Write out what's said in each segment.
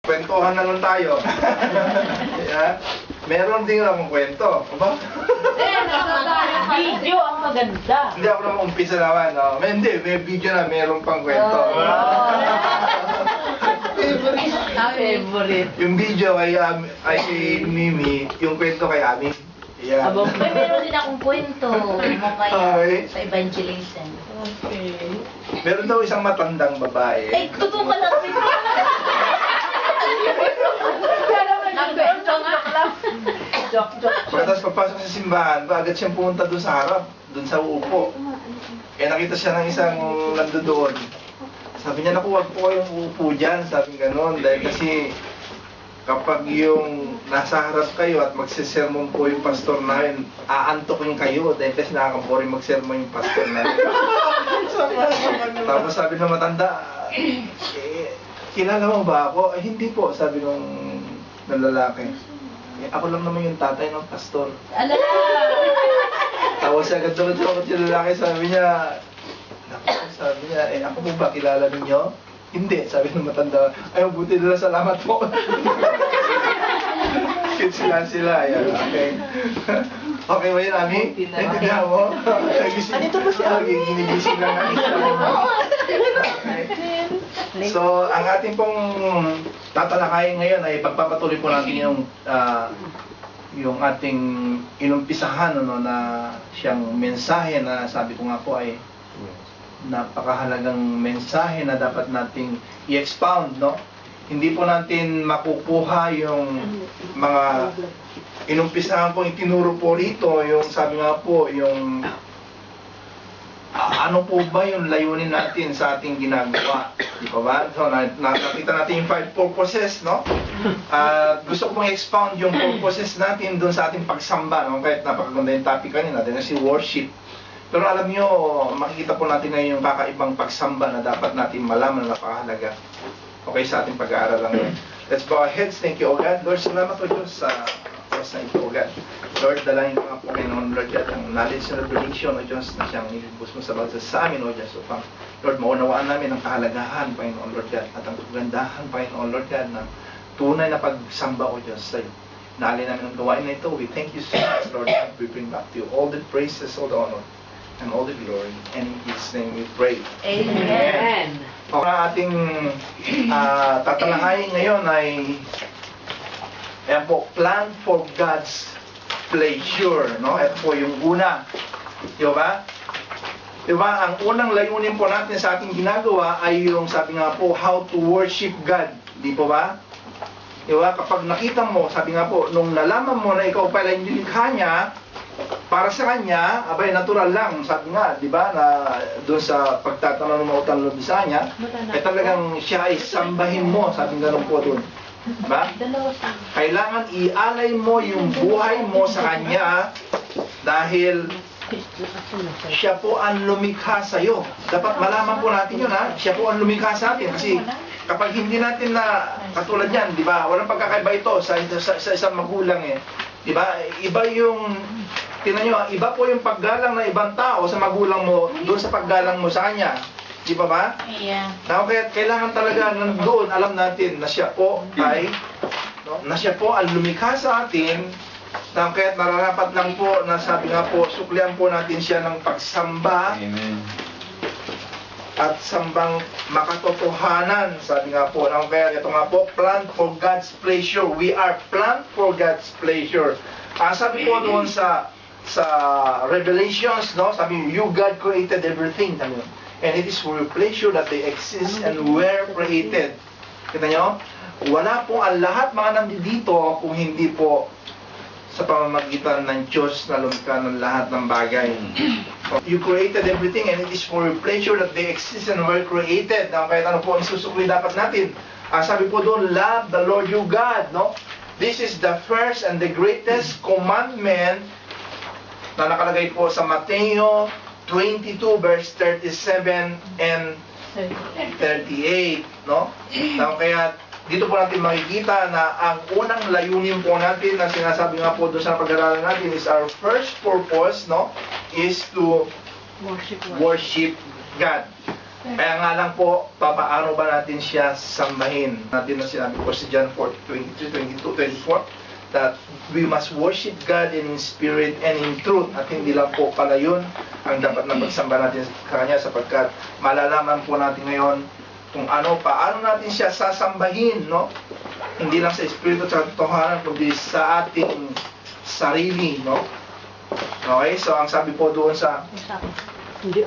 Kwentuhan na lang tayo. Yeah. Meron din akong kwento. Aba? Video ang maganda. Hindi ako naman umpisa naman. No? Hindi, may video na meron pang kwento. Favorite. Yung video ay Mimi, yung kwento kay Ami. Yeah. May meron din akong kwento. Okay. Sa evangelism. Okay. Meron daw isang matandang babae. Ay, totoo ka lang. Pagkatapos papasok sa simbahan, agad siyang pumunta doon sa harap, doon sa uupo. Eh nakita siya ng isang nandoon. Sabi niya, naku, wag po kayong uupo dyan, sabi gano'n. Dahil kasi kapag yung nasa harap kayo at magsisermon po yung pastor namin, aantokin kayo dahil kasi nakakaboring magsermon yung pastor namin. Tapos sabi ng matanda, kilala mo ba ako? Eh, hindi po, sabi ng lalaki. Eh, ako lang naman yung tatay ng pastor. Alala! Tapos agad naman yung lalaki, sabi niya, sabi niya, eh ako mo ba kilala ninyo? Hindi, sabi ng matanda, ay mabuti nila, salamat po. Kids sila, yan, okay. Okay ba yun, Ami? Naintindihan mo? Anito ba si Ami? Ginigising lang natin siya. Okay. So, ang ating pong tatalakayin ngayon ay pagpapatuloy po natin yung ating inumpisahan na siyang mensahe na sabi ko nga po ay napakahalagang mensahe na dapat nating i-expound, no? Hindi po natin makukuha yung mga inumpisahan po, itinuro po rito, yung sabi nga po, yung ano po ba yung layunin natin sa ating ginagawa? Di ba ba? So, nakita natin yung 5 purposes, no? Gusto ko pong expound yung purposes natin doon sa ating pagsamba, no? Kahit napakaganda yung topic kanina, din si worship. Pero alam nyo, makikita po natin ngayon yung kakaibang pagsamba na dapat natin malaman na napakahalaga. Okay, sa ating pag-aaral lang yun. Let's bow our heads. Thank you, O God. Lord, salamat po Diyos sa oras na ito, O God. Lord, dalangin ko nga po Panginoon, Lord God, ang knowledge and revelation, O Diyos, na siyang nilibos mo sa bawat sa amin, O Diyos, upang, Lord, maunawaan namin ang kahalagahan, Panginoon, Lord God, at ang kagandahan, Panginoon, Lord God, ng tunay na pagsamba, O Diyos, sa'yo. Naalin namin ang gawain na ito. We thank you so much, Lord God. We bring back to you all the praises, all the honor, and all the glory. And in His name we pray. Amen. Ang ating tatalakayin ngayon ay ayan po, plan for God's pleasure, no? Ito po yung una. Di ba? Di ba? Ang unang layunin po natin sa ating ginagawa ay yung sabi nga po, how to worship God. Di po ba? Di ba? Kapag nakita mo, sabi nga po, nung nalaman mo na ikaw pala yung nilikha niya, para sa kanya, abay, natural lang. Sabi nga, di ba, na doon sa pagtatanong ng mga utang loob sa kanya, eh talagang siya ay sambahin mo. Sabi nga po doon. Diba? Kailangan ialay mo yung buhay mo sa kanya dahil siya po ang lumikha sa iyo. Dapat malaman po natin yun, ha? Siya po ang lumikha sa atin. Kasi kapag hindi natin na, katulad yan, di ba, walang pagkakaiba ito sa isang magulang eh. Di ba? Iba yung, tingnan nyo, iba po yung paggalang ng ibang tao sa magulang mo doon sa paggalang mo sa kanya. Di ba ba? Yeah. Now, kaya kailangan talaga nandoon, alam natin na siya po ay, no, na siya po ang lumikha sa atin. Now, kaya nararapat lang po na sabi nga po, suklian po natin siya ng pagsamba. Amen. At sambang makatotohanan, sabi nga po. Now, kaya ito nga po, plan for God's pleasure. We are planned for God's pleasure. Sabi po doon sa Revelations, no? Sabi, you God created everything. Sabi, and it is for your pleasure that they exist and were created. Kita nyo? Wala po ang lahat mga nandito kung hindi po sa pamamagitan ng Diyos na lumikha ng lahat ng bagay. You created everything and it is for your pleasure that they exist and were created. Now, kahit ano po ang isusukli dapat natin. Sabi po doon, love the Lord your God. No? This is the first and the greatest commandment na nakalagay po sa Mateo 22 verse 37 and 38. No? Now, kaya dito po natin makikita na ang unang layunin po natin na sinasabi nga po doon sa pag-aralan natin is our first purpose, no, is to worship God. Kaya nga lang po, paano ba natin siya sambahin? Natin na sinabi ko si John 4:23, 22, 24, that we must worship God in spirit and in truth. At hindi lang po pala yun ang dapat na pagsamba natin sa Kanya, sapagkat malalaman po natin ngayon kung paano natin siya sasambahin, no? Hindi lang sa espiritu at katotohanan, kundi sa ating sarili, no? Okay, so ang sabi po doon sa Hindi.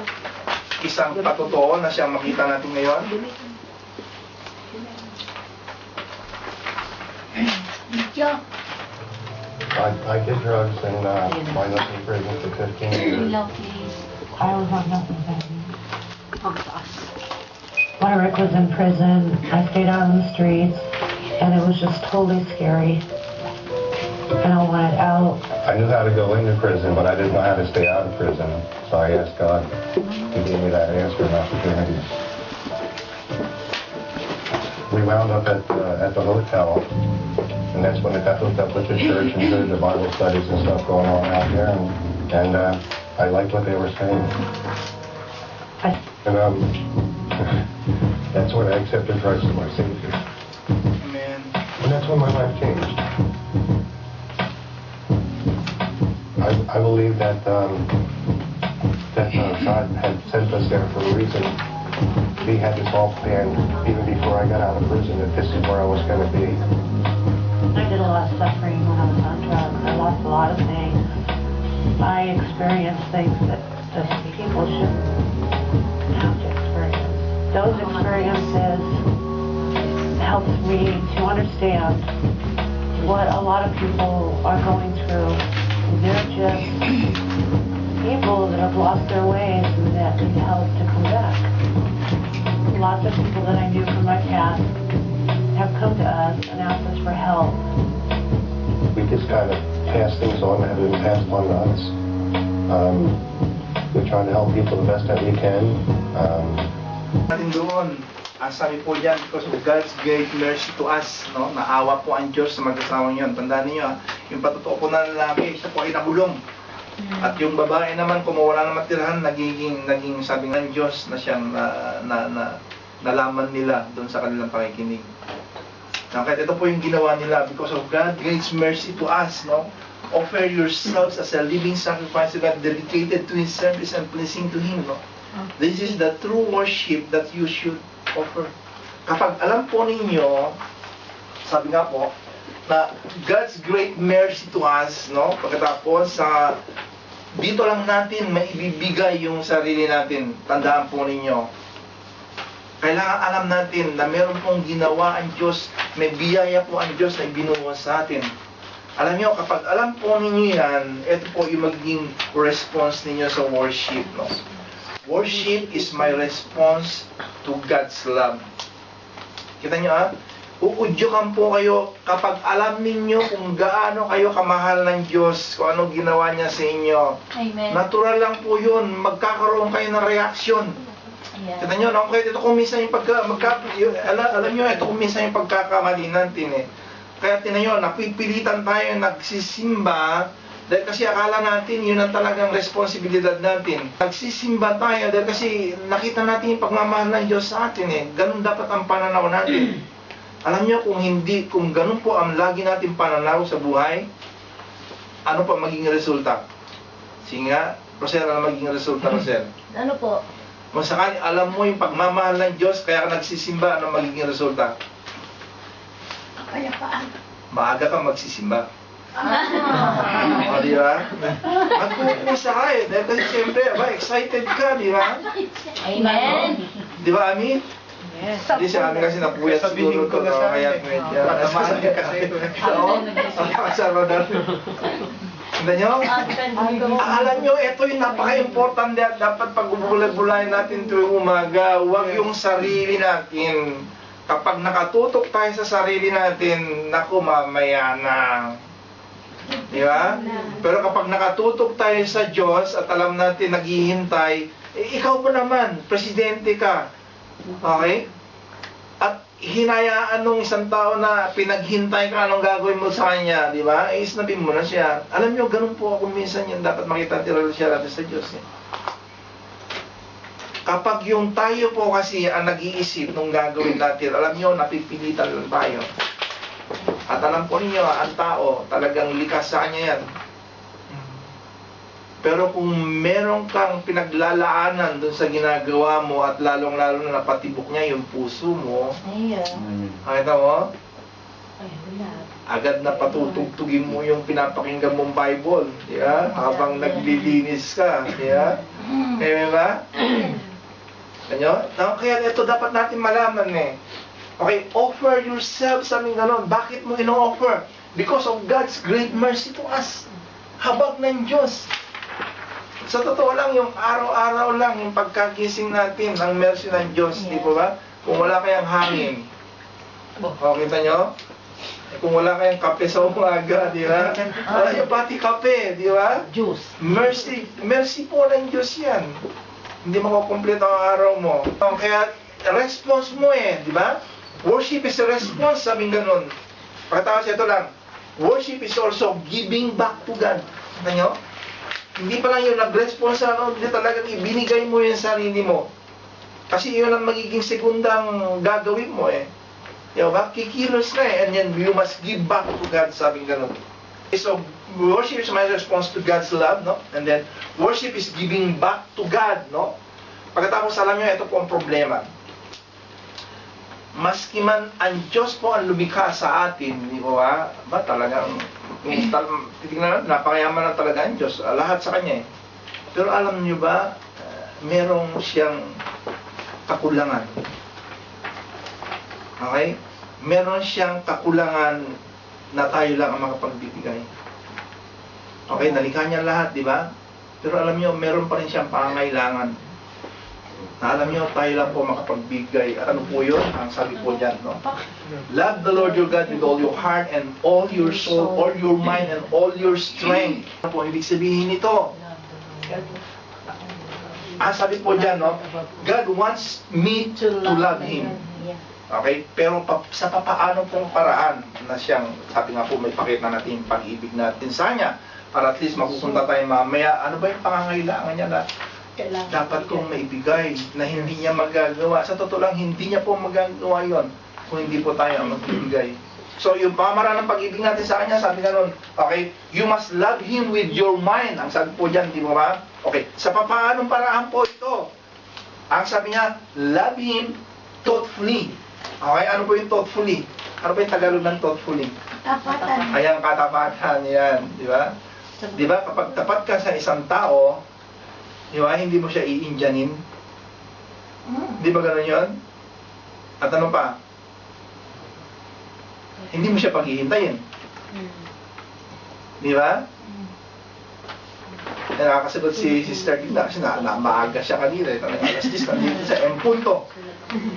isang patotoo na siyang makita natin ngayon, I did drugs and wind up in prison for 15 years. Ilaw, please. I was on methamphetamine. When Rick was in prison, I stayed out on the streets, and it was just totally scary. And I wanted out. I knew how to go into prison, but I didn't know how to stay out of prison. So I asked God. He gave me that answer and opportunity. We wound up at the hotel, and that's when I got hooked up with the church and heard the Bible studies and stuff going on out there, and I liked what they were saying. And that's when I accepted Christ as my Savior. amen. And that's when my life changed. I believe that God had sent us there for a reason. He had this all planned even before I got out of prison, that this is where I was going to be. I did a lot of suffering when I was on drugs. I lost a lot of things. I experienced things that just people shouldn't have to experience. Those experiences helped me to understand what a lot of people are going through. They're just people that have lost their ways and that need help to come back. Lots of people that I knew from my past have come to us and asked us for help. We just kind of pass things on that have been passed on to us. We're trying to help people the best that we can. Natin doon, ang sabi po dyan, because of God's great mercy to us, no? Naawa po ang Diyos sa mag-asawang yun. Tandaan niyo, yung patotoo po na lalaki, siya po ay nabulong. At yung babae naman, kung wala na matirahan, naging sabi ng Diyos na siyang nalaman nila doon sa kanilang pakikinig. Now, kahit ito po yung ginawa nila, because of God's great mercy to us, no? Offer yourselves as a living sacrifice to God, dedicated to His service and pleasing to Him, no? This is the true worship that you should offer. Kapag alam po ninyo, sabi nga po, na God's great mercy to us, no? Pagkatapos dito lang natin maibibigay yung sarili natin. Tandaan po ninyo. Kailangan alam natin na meron pong ginawa ang Diyos, may biyaya po ang Diyos na ibinuhos sa atin. Alam niyo, kapag alam po ninyo yan, ito po yung magiging response ninyo sa worship, no? Worship is my response to God's love. Kita nyo uudyokan po kayo kapag alam ninyo kung gaano kayo kamahal ng Diyos, kung ano ginawa niya sa inyo. Amen. Natural lang po yun, magkakaroon kayo ng reaksyon. Yeah. Kita nyo, no? Kaya ito kung minsan yung alam nyo, ito kung minsan yung pagkakamali natin Kaya tinan nyo, napipilitan tayo nagsisimba dahil kasi akala natin yun ang talagang responsibilidad natin. Nagsisimba tayo dahil kasi nakita natin yung pagmamahal ng Diyos sa atin Ganun dapat ang pananaw natin. Alam niyo kung ganun po ang lagi natin pananaw sa buhay, ano pa magiging resulta? Sige nga, Rosel, ano magiging resulta, Rosel? Ano po? Kung sakali alam mo yung pagmamahal ng Diyos, kaya ka nagsisimba, ano magiging resulta? Kaya pa. Maaga kang magsisimba. O, di ba? Magpupusa ka dahil kasi siyempre, excited ka, di ba? Amen. Di ba, Ami? Yes. Hindi siya Ami kasi napuyat siguro to, no? Kaya medyo... Oo, kasama natin. Tignan nyo? Alam nyo, ito yung napaka-importante at dapat pag-ubulay-bulayin natin tuwing umaga. Huwag yung sarili natin. Kapag nakatutok tayo sa sarili natin, naku, mamaya na. Di ba? Pero kapag nakatutok tayo sa Diyos at alam natin, naghihintay, ikaw pa naman, presidente ka. Okay? At hinayaan nung isang tao na pinaghintay ka anong gagawin mo sa kanya, di ba? Isnabin mo na siya. Alam nyo, ganun po ako minsan yan. Dapat makita tira siya natin sa Diyos. Kapag yung tayo po kasi ang nag-iisip nung gagawin natin, alam nyo, napipilitan lang tayo. At alam po ninyo, ang tao, talagang likas sa kanya yan. Pero kung meron kang pinaglalaanan dun sa ginagawa mo at lalong-lalo na napatibok niya yung puso mo, Ayan. nakita mo? Ay, wala. Agad na patutugtugin mo yung pinapakinggan mong Bible, di ba? Habang naglilinis ka, di ba? Kaya ba? Ano? Kaya ito dapat natin malaman eh. Okay, offer yourself sa aming ganon. Bakit mo ino-offer? Because of God's great mercy to us. Habag ng Diyos. Sa totoo lang, yung araw-araw lang, yung pagkagising natin, ang mercy ng Diyos, di po ba? Kung wala kayang hangin, kita nyo? Kung wala kayang kape sa umaga, di ba? Wala yung pati kape, di ba? Juice. Mercy po ng Diyos yan. Hindi makukumpleto ang araw mo. Kaya, response mo eh, di ba? Worship is a response, sabing ganun. Pagkatapos ito lang, worship is also giving back to God. Kita nyo? Hindi pa lang yung nag-response sa ano, hindi talagang ibinigay mo yung sarili mo. Kasi yun ang magiging segundang gagawin mo eh. Diba? Kikilos na eh. And then you must give back to God, sabing ganun. So, worship is my response to God's love, no? And then, worship is giving back to God, no? Pagkatapos, alam nyo, ito po ang problema. Maski man ang Diyos po ang lumikha sa atin, di ba? Ba talagang, titignan natin, napakayaman na talaga ang Diyos. Lahat sa Kanya eh. Pero alam nyo ba, merong siyang kakulangan. Okay? Meron siyang kakulangan na tayo lang ang makapagbibigay. Okay, nalikha niya lahat, di ba? Pero alam nyo, meron pa rin siyang pangangailangan. Na alam nyo, tayo lang po makapagbigay. At ano po yun? Ang sabi po dyan, no? Love the Lord your God with all your heart and all your soul, all your mind, and all your strength. Ano po, ibig sabihin nito? Sabi po dyan, no? God wants me to love Him. Okay? Pero sa papaano pong paraan na siyang, sabi nga po, may pakita natin yung pag-ibig natin sa Kanya. Para at least mapupunta tayo mamaya. Ano ba yung pangangailangan niya na dapat kong maibigay na hindi niya magagawa? Sa totoo lang, hindi niya po magagawa yon kung hindi po tayo ang magbibigay. So, yung pamaraan ng pag-ibig natin sa Kanya, sabi nga nun, okay, you must love Him with your mind. Ang sabi po dyan, di ba? Okay, sa papaanong paraan po ito? Ang sabi niya, love Him thoughtfully. Okay, ano po yung thoughtfully? Ano po yung Tagalog ng thoughtfully? Tapatan. Ayan, katapatan, yan, di ba? Di ba, kapag tapat ka sa isang tao, di ba, hindi mo siya i-Indianin. Di ba ganun yun? At ano pa? Hindi mo siya paghihintayin. Di ba? Nakakasagot si Sister Gina kasi maaga siya kanina. Alas 10 nandito sa M-punto.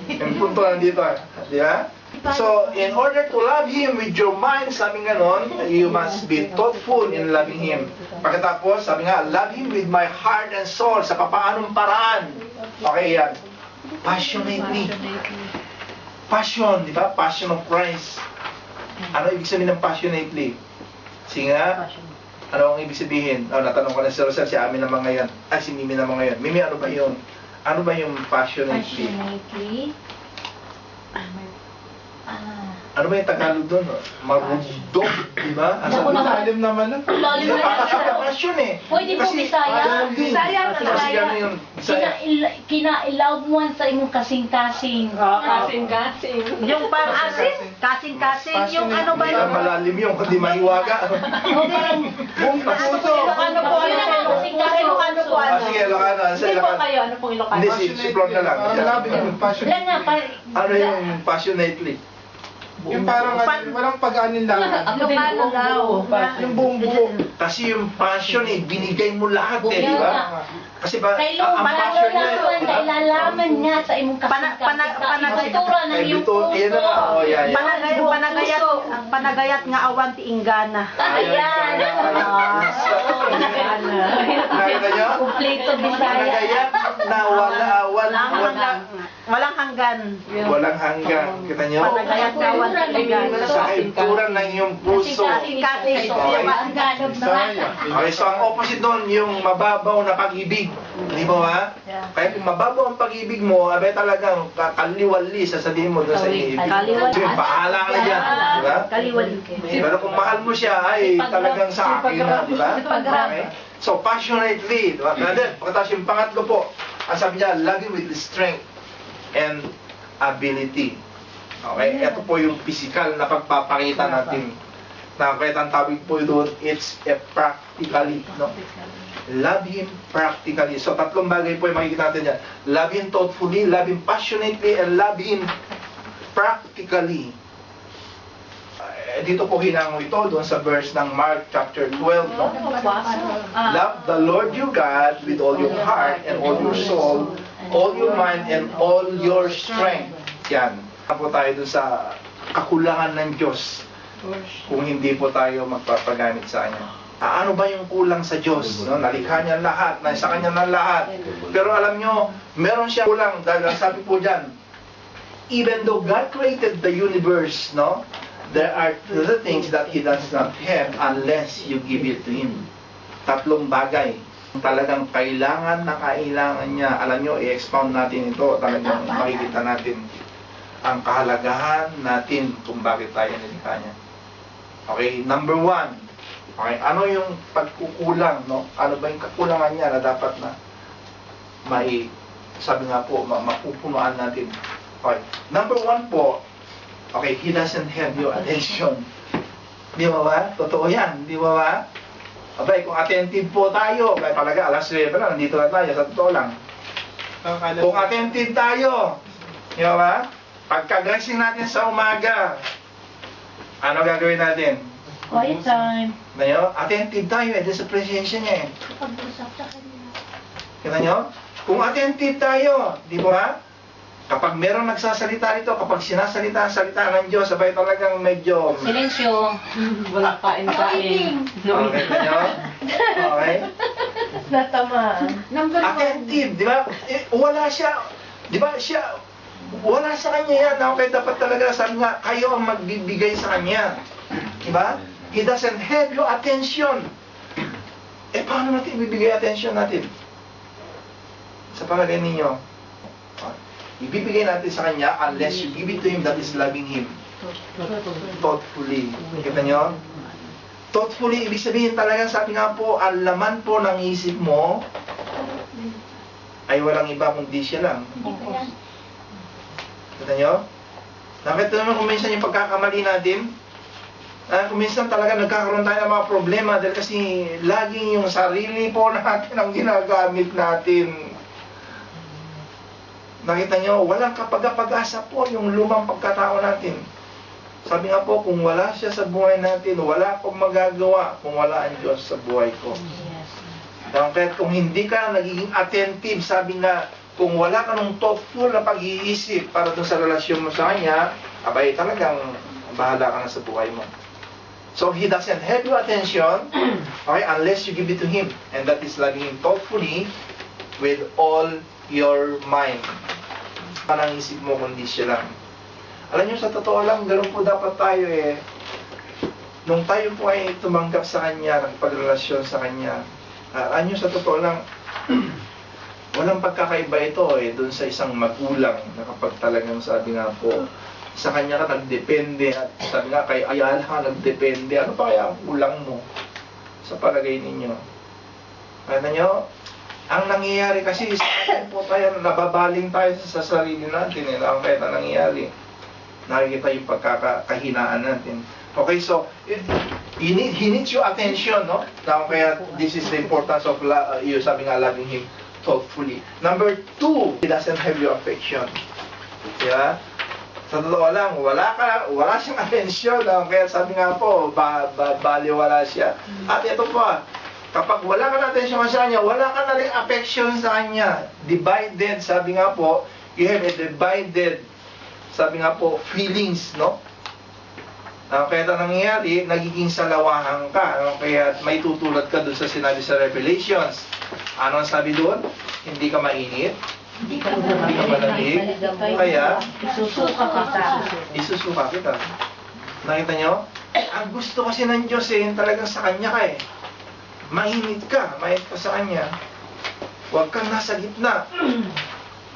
M-punto nandito. Di ba? So, in order to love Him with your mind, sabi nga nun, you must be thoughtful in loving Him. Pagkatapos, sabi nga, love Him with my heart and soul, sa papaanong paraan. Okay, yan. Passionately. Passion, di ba? Passion of Christ. Ano ibig sabihin ng passionately? Sige nga. Ano ang ibig sabihin? Natanong ko na si Rosel, si Ami naman ngayon. Si Mimi naman ngayon. Mimi, ano ba yun? Ano ba yung passionately? Passionately. Ano ba yung Tagalog doon? Marudog, di ba? Naku, Lalim naman na. Lalim na Para naman. sa passion eh. Pwede po Bisaya. Bisaya na Kasi Bisaya. gano'n yung Bisaya. Kinailaw mo sa imong kasing-kasing. Kasing-kasing. Yung pang-asin, kasing-kasing, yung ano ba Hindi yun? na malalim yung, hindi mahiwaga. Buong puso. Ilocano po, Ilocano po, Sige, Ilocano. Sa Hindi po Ilocano. kayo, ano pong Ilocano? Hindi, si Flor na lang. Wala nga, Ano yung passionately? Yung parang walang pag-aninlangan. Ilocano daw. Yung buong buo. Kasi yung passion eh, binigay mo lahat eh, di ba? Kasi ba, Kay ang passion malalaman, niya, kailalaman nga sa imong Itura ng iyong puso. Yan na, yan. Panagayat nga awan ti Ingana. Ayan. Nakita niyo? Kompleto Bisaya. Panagayat. na Walang hanggan. walang hanggan. Kita nyo? Panagayan kawan hanggan. Sa kaikuran ng iyong puso. Kasing-kasing. Ang ganap naman. Okay, so ang opposite doon, yung mababaw na pag-ibig. Di ba ba? Kaya kung mababaw ang pag-ibig mo, abay talagang kaliwali, sasabihin mo doon sa ibig. Kaliwali. Sige, pahala ka na dyan. Di ba? Kaliwali. Pero kung mahal mo siya, ay talagang sa akin na, di ba? Okay? So, passionately, di ba? Then, pagkatapos yung pangatlo po, ang sabi niya, loving with strength and ability. Okay? Ito po yung physical na pagpapakita natin. Nakakita ang tawag po doon, it's a practically, no? Love Him practically. So, tatlong bagay po yung makikita natin dyan. Love Him thoughtfully, love Him passionately, and love Him practically. Dito po hinango ito doon sa verse ng Mark chapter 12, no? Love the Lord your God with all your heart and all your soul, all your mind and all your strength. Yan. Po tayo doon sa kakulangan ng Diyos kung hindi po tayo magpapagamit sa Kanya. Ano ba yung kulang sa Diyos? No? Nalikha niya lahat, nasa Kanya na lahat. Pero alam nyo, meron siya kulang dahil ang sabi po dyan, even though God created the universe, no? There are other things that He does not have unless you give it to Him. Tatlong bagay. Talagang kailangan na kailangan niya. Alam nyo, i-expound natin ito. Talagang makikita natin ang kahalagahan natin kung bakit tayo nilikha niya. Okay, number one. Okay, ano yung pagkukulang, no? Ano ba yung kakulangan niya na dapat na sabi nga po, mapupunuan natin. Okay, number one po, okay, He doesn't have your attention. Di ba ba? Totoo yan, di ba ba? Abay, kung attentive po tayo, kaya talaga alas 9 na, nandito na tayo, sa totoo lang. Kung attentive tayo, di ba ba? Pagka-dressing natin sa umaga, ano gagawin natin? Quiet time. Ngayon, attentive tayo sa presensya niya eh. Pag-usap sa kanya. Kita nyo? Kung attentive tayo, di ba? Kapag meron nagsasalita rito, kapag sinasalita ang salita ng Diyos, sabay talagang medyo... Silensyo. Walang kain-kain. Okay, kita nyo? Okay? Natamaan. Attentive, di ba? Wala siya, di ba wala sa kanya yan. Okay, dapat talaga, sabi nga, kayo ang magbibigay sa kanya. Di ba? He doesn't have your attention. Paano natin ibibigay attention natin? Sa palagay ninyo, ibibigay natin sa kanya unless you give it to Him, that is loving Him. Thoughtfully. Kita nyo? Thoughtfully, ibig sabihin talagang sabi nga po, ang laman po ng isip mo ay walang iba kundi siya lang. Kita nyo? Nakita naman kung minsan yung pagkakamali natin, kung minsan talaga nagkakaroon tayo ng mga problema dahil kasi laging yung sarili po natin ang ginagamit natin. Nakita nyo, walang kapag-pag-asa po yung lumang pagkatao natin. Sabi nga po, kung wala siya sa buhay natin, wala akong magagawa kung wala ang Diyos sa buhay ko. Kaya kung hindi ka nagiging attentive, sabi nga, kung wala ka ng thoughtful na pag-iisip para dun sa relasyon mo sa Kanya, abay talagang bahala ka na sa buhay mo. So, He doesn't have your attention, okay, unless you give it to Him. And that is loving Him thoughtfully with all your mind. Parang isip mo kundi siya lang. Alam nyo, sa totoo lang, ganun po dapat tayo eh. Nung tayo po ay tumanggap sa Kanya, nagpagrelasyon sa Kanya, alam nyo, sa totoo lang, walang pagkakaiba ito eh, dun sa isang magulang na kapag talagang sabi nga po, sa Kanya ka nagdepende, at sabi nga kay Ayala ka nagdepende, ano pa kaya ang kulang mo sa palagay ninyo? Ano nyo? Ang nangyayari kasi, sa atin po tayo, nababaling tayo sa sarili natin eh, ang kahit na nangyayari. Nakikita yung pagkakahinaan natin. Okay, so, he needs your attention, no? Now, kaya this is the importance of you, sabi nga, loving Him thoughtfully. Number 2, He doesn't have your affection. Diba? Sa totoo lang, wala siyang atensyon. Kaya sabi nga po, baliwala siya. At ito pa, kapag wala ka na atensyon sa Kanya, wala ka na rin affection sa Kanya. Divided, sabi nga po, you have a divided, sabi nga po, feelings, no? Kaya ito nangyayari, nagiging salawahan ka. Kaya may tutulad ka doon sa sinabi sa Revelations. Ano ang sabi doon? Hindi ka mainit, Hindi ka hindi ka malamig, kaya Susuka kita. isusuka kita. Nakita nyo? Ang gusto kasi ng Diyos talagang sa Kanya ka mainit ka sa Kanya. Huwag kang nasa gitna.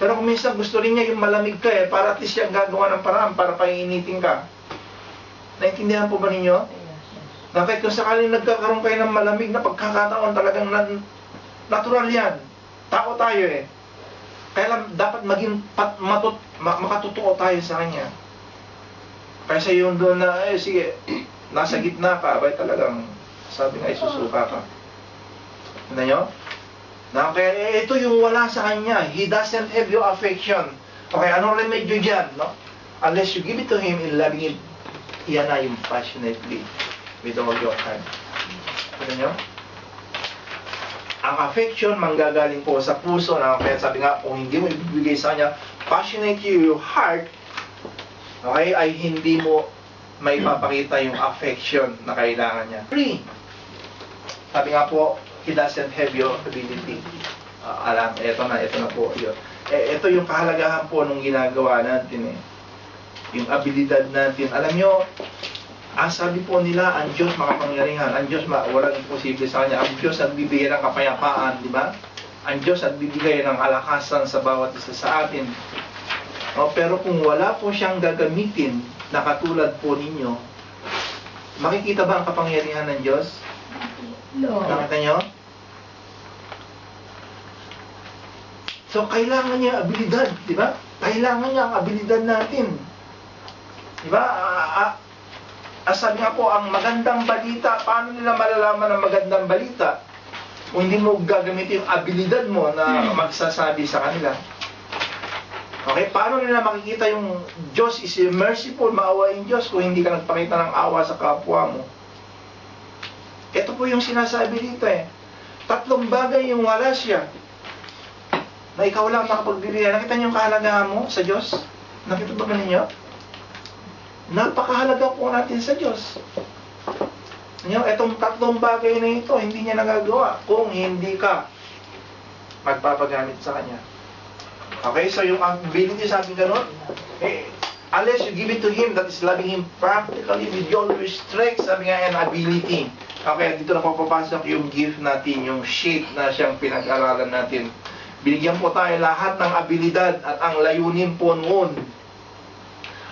Pero kung minsan gusto rin niya yung malamig ka para at least siya gagawa ng paraan para painitin ka. Naintindihan po ba ninyo? Na kahit kung sakaling nagkakaroon kayo ng malamig na pagkakataon, talagang natural yan. Tao tayo Kaya lang, dapat maging makatotoo tayo sa Kanya. Kaysa yung doon na, sige, nasa gitna ka, abay talagang, sabi nga, susuka ka. Tignan nyo? Kaya ito yung wala sa Kanya. He doesn't have your affection. Okay, anong remedyo dyan, no? Unless you give it to Him in loving Him, yan na yung passionately with all your heart. Tignan nyo? Ang affection manggagaling po sa puso na kaya sabi nga, kung hindi mo ibibigay sa Kanya, passionate your heart, okay, ay hindi mo may papakita yung affection na kailangan niya. 3. Sabi nga po, He doesn't have your ability. Ito na po yun. Ito yung kahalagahan po nung ginagawa natin yung abilidad natin. Alam nyo, ang sabi po nila, ang Diyos makapangyarihan, ang Diyos walang imposible sa Kanya, ang Diyos nagbibigay ng kapayapaan, di ba? Ang Diyos nagbibigay ng kalakasan sa bawat isa sa atin. Pero kung wala po siyang gagamitin na katulad po ninyo, makikita ba ang kapangyarihan ng Diyos? No. Nakita nyo? So, kailangan niya abilidad, di ba? Kailangan niya ang abilidad natin. Di ba? Sabi nga po, ang magandang balita, paano nila malalaman ang magandang balita? Kung hindi mo gagamitin yung abilidad mo na magsasabi sa kanila. Okay? Paano nila makikita yung Diyos is merciful, maawain Diyos kung hindi ka nagpakita ng awa sa kapwa mo? Ito po yung sinasabi dito 3 bagay yung wala siya. Na ikaw lang nakapagbibigay. Nakita niyo yung kahalagahan mo sa Diyos? Nakita ba ninyo? Napakahalaga po natin sa Diyos. Itong 3 bagay na ito, hindi niya nagagawa kung hindi ka magpapagamit sa Kanya. Okay, so yung ability, sabi ganun, unless you give it to Him, that is loving Him practically with all your strength, sabi nga yan, ability. Okay, dito na papapasok yung gift natin, yung shape na siyang pinag-aralan natin. Binigyan po tayo lahat ng abilidad at ang layunin po noon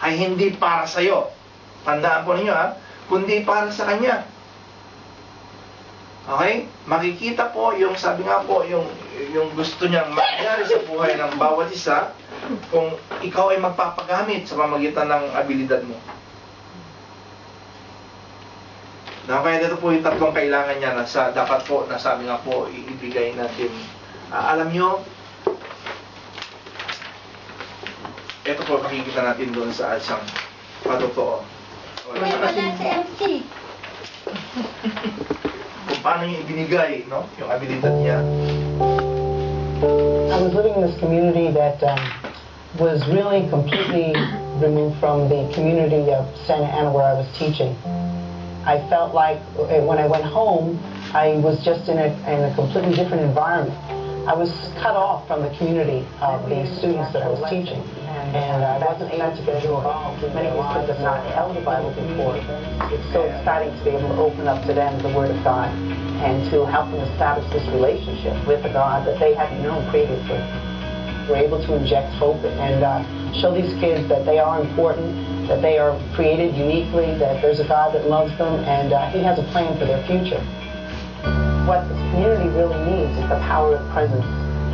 ay hindi para sa iyo. Tandaan po ninyo kundi para sa Kanya. Okay? Makikita po yung sabi nga po yung gusto niyang mangyari sa buhay ng bawat isa kung ikaw ay magpapagamit sa pamamagitan ng abilidad mo. Kaya dito po yung 3 kailangan niya na dapat po na sabi nga po ibigay natin. Alam nyo, ito po makikita natin doon sa isang patotoo. Wala si MC. Kung paano niya ibinigay, no? Yung abilidad niya. I was living in this community that was really completely removed from the community of Santa Ana where I was teaching. I felt like when I went home, I was just in a completely different environment. I was cut off from the community of the students that I was teaching, and I wasn't able to get involved. Many of these kids have not held the Bible before. It's so exciting to be able to open up to them the Word of God and to help them establish this relationship with a God that they hadn't known previously. We're able to inject hope and show these kids that they are important, that they are created uniquely, that there's a God that loves them, and He has a plan for their future. What this community really needs is the power of presence,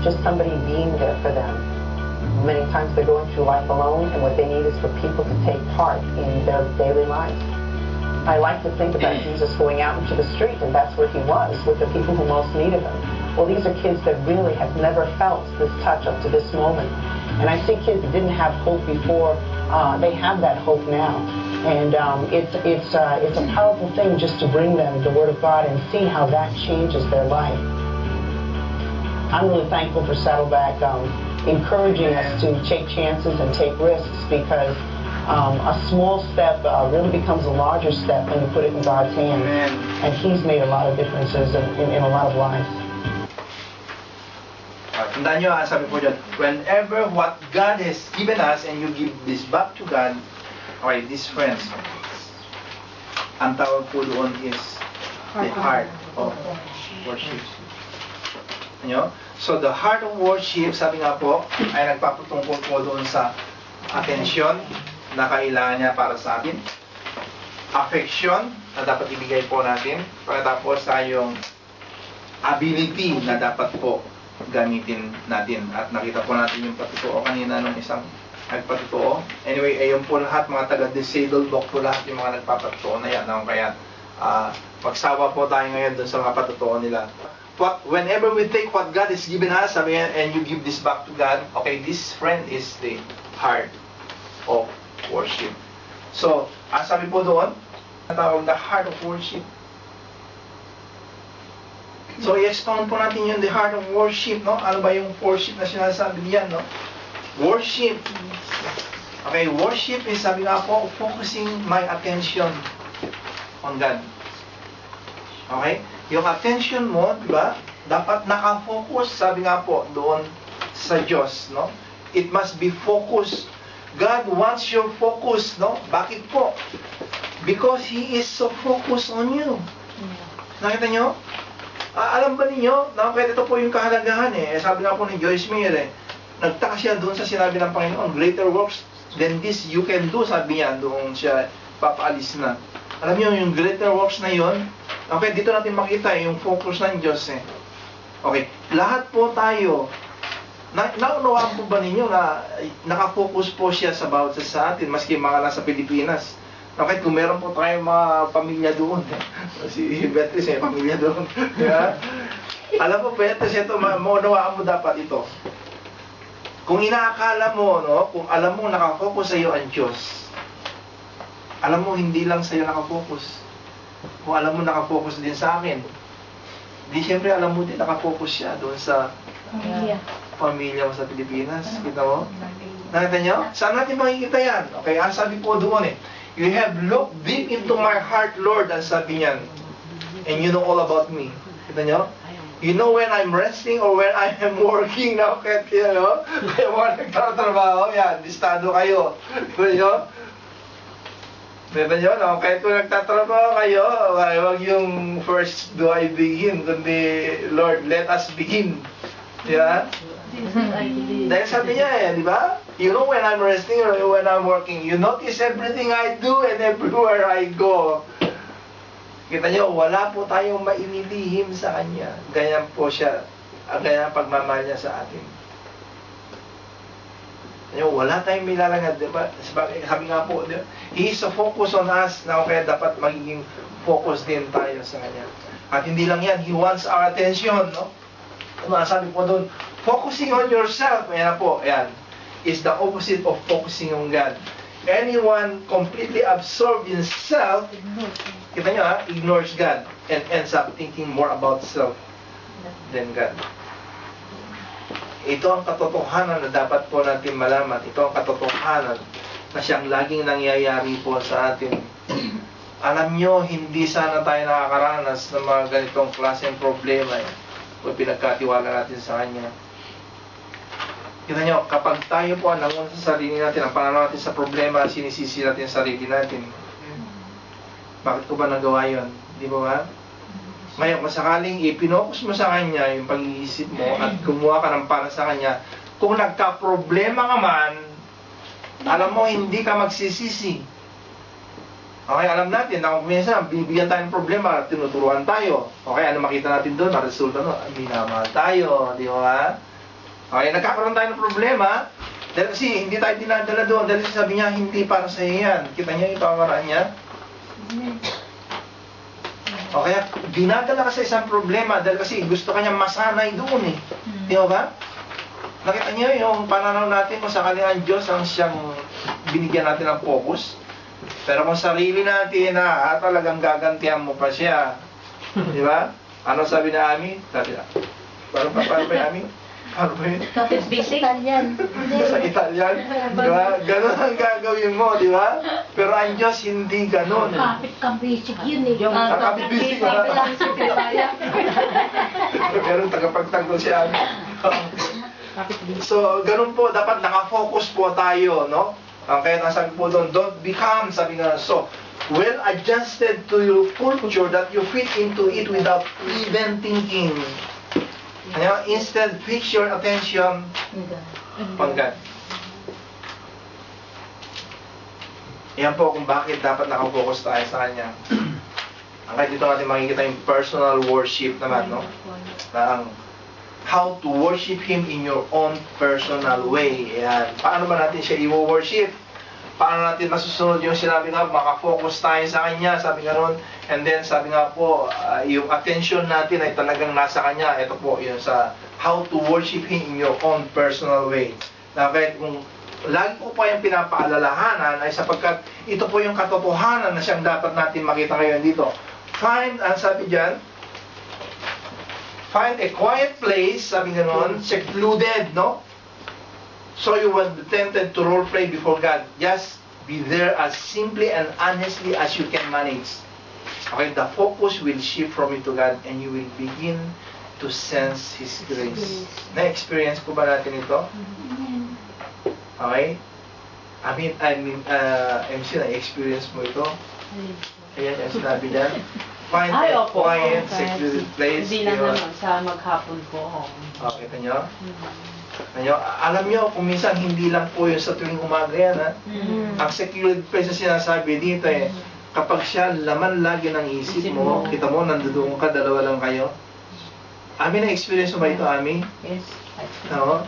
just somebody being there for them. Many times they're going through life alone, and what they need is for people to take part in their daily lives. I like to think about Jesus going out into the street, and that's where He was, with the people who most needed Him. Well, these are kids that really have never felt this touch up to this moment. And I see kids that didn't have hope before, they have that hope now. And it's a powerful thing just to bring them the Word of God and see how that changes their life. I'm really thankful for Saddleback encouraging us to take chances and take risks, because a small step really becomes a larger step when you put it in God's hands. And He's made a lot of differences in a lot of lives. Tandaan nyo, sabi po dyan, whenever what God has given us and you give this back to God, okay, these friends, ang tawag po doon is the heart of worship. Ano? So the heart of worship, sabi nga po, ay nagpapatungkol po doon sa atensyon na kailangan niya para sa atin, affection na dapat ibigay po natin, pagkatapos tayong ability na dapat po gamitin natin. At nakita po natin yung patutuo kanina ng isang nagpatutuo. Anyway, ayun po lahat, mga taga-disabled book po lahat yung mga nagpapatutuo na yan. Kaya magsawa po tayo ngayon dun sa mga patutuo nila. Whenever we take what God has given us, sabi yan, and you give this back to God, okay, this friend is the heart of worship. So, sabi po doon, natawag na heart of worship. So, i-expound po natin yung the heart of worship, no? Ano ba yung worship na sinasabi niyan, no? Worship. Okay, worship is, sabi nga po, focusing my attention on God. Okay? Yung attention mo, di ba? Dapat nakafocus, sabi nga po, doon sa Diyos, no? It must be focused. God wants your focus, no? Bakit po? Because He is so focused on you. Nakita nyo? Alam ba ninyo, kaya ito po yung kahalagahan sabi nga po ni Joyce Meyer nagtaka siya doon sa sinabi ng Panginoon, greater works than this you can do, sabi niya, doon siya papaalis na. Alam niyo, yung greater works na yon, okay, dito natin makita yung focus ng Diyos Okay, lahat po tayo, naunawaan po ba ninyo na nakafocus po siya sa bawat sa atin, maski mga nasa Pilipinas. Okay, kung meron po tayong mga pamilya doon, si Beatrice may pamilya doon. Yeah? Alam mo, Beatrice, ito, maunawaan mo dapat ito. Kung inaakala mo, no, kung alam mo nakafocus sa iyo ang Diyos, alam mo hindi lang sa iyo nakafocus. Kung alam mo nakafocus din sa akin, di siyempre alam mo din nakafocus siya doon sa pamilya mo sa Pilipinas. Kita mo? Nakita nyo? Saan natin makikita yan? Okay, ang sabi po doon you have looked deep into my heart, Lord, ang sabi niyan. And you know all about me. Kita nyo? You know when I'm resting or when I am working now, kahit kaya mga nagtatrabaho, yan, listado kayo. Kita nyo? Kita nyo, no? Kahit kung nagtatrabaho kayo, huwag yung first do I begin, kundi, Lord, let us begin. Yeah? Dahil sabi niya di ba? You know when I'm resting or when I'm working. You notice everything I do and everywhere I go. Kita niyo, wala po tayong mainilihim sa Kanya. Ganyan po siya, ganyan ang pagmamahal niya sa atin. Wala tayong milalangad, di ba? Sabi nga po, He is so focused on us na kaya dapat magiging focus din tayo sa Kanya. At hindi lang yan, He wants our attention, no? Sabi po doon, focusing on yourself, ayan po, ayan, is the opposite of focusing on God. Anyone completely absorbed in self, kita nyo ignores God and ends up thinking more about self than God. Ito ang katotohanan na dapat po natin malaman. Ito ang katotohanan na siyang laging nangyayari po sa atin. Alam nyo, hindi sana tayo nakakaranas ng mga ganitong klaseng problema kung pinagkatiwala natin sa Kanya. Kita nyo, kapag tayo po nangun sa sarili natin, ang pananaw natin sa problema, sinisisi natin sa sarili natin. Bakit ko ba nagawa yun? Di ba ba? Ngayon, kung sakaling ipinokus mo sa Kanya yung pag-iisip mo at kumuha ka ng para sa Kanya, kung nagka-problema ka man, alam mo, hindi ka magsisisi. Okay, alam natin na kung minsan, binibigyan tayo ng problema, tinuturuan tayo. Okay, ano makita natin doon? Ang resulta no, minamahal tayo, di ba? Okay, nagkakaroon tayo ng problema, dahil kasi hindi tayo dinadala doon, dahil sabi niya, hindi para sa iyo yan. Kita niyo yung pamaraan niya? Okay, dinadala ka sa isang problema, dahil kasi gusto kanya masanay doon Di ba? Nakita niyo yung pananaw natin kung sakaling ang Diyos ang siyang binigyan natin ng focus. Pero kung sarili natin talagang gagantihan mo pa siya. Di ba? Ano sabi na Ami? Sabi na. Paano ba yung Ami? Paano ba yun? Italian. Sa Italian. Di ba? Ganon ang gagawin mo, di ba? Pero ang Diyos hindi ganon. Kapit ka basic yun Kapit basic Sabi lang si Pitaya. Pero tagapagtanggol si Ami. So, ganun po, dapat nakafocus po tayo, no? Kaya nasabi po doon, don't become, sabi nga, so, well adjusted to your culture that you fit into it without even thinking. Ano? Instead, fix your attention on God. Yan po kung bakit dapat nakafocus tayo sa Kanya. Kaya dito natin makikita yung personal worship naman, no? Na ang how to worship Him in your own personal way. Yan. Paano ba natin siya i-worship? Paano natin masusunod yung sinabi nga, makafocus tayo sa Kanya, sabi nga ron. And then, sabi nga po, yung attention natin ay talagang nasa Kanya. Ito po, yun sa how to worship Him in your own personal way. Na kahit kung lagi ko pa yung pinapaalalahanan ay sapagkat ito po yung katotohanan na siyang dapat natin makita ngayon dito. Find, ang sabi dyan, find a quiet place, sabi nga nun, secluded, no? So you will be tempted to role play before God. Just be there as simply and honestly as you can manage. Okay, the focus will shift from it to God and you will begin to sense His grace. Na-experience po ba natin ito? Okay? MC, na-experience mo ito? Ayan, yung sinabi dyan. Find a quiet, secluded place. Hindi lang naman sa maghapon po. Okay, kita nyo? Alam nyo, kung minsan hindi lang po yun sa tuwing umaga yan, ha? Ang secluded place na sinasabi dito kapag siya laman lagi ng isip mo, kita mo, nandoon ka, dalawa lang kayo. Ami, na-experience mo ba ito, Ami? Yes. No?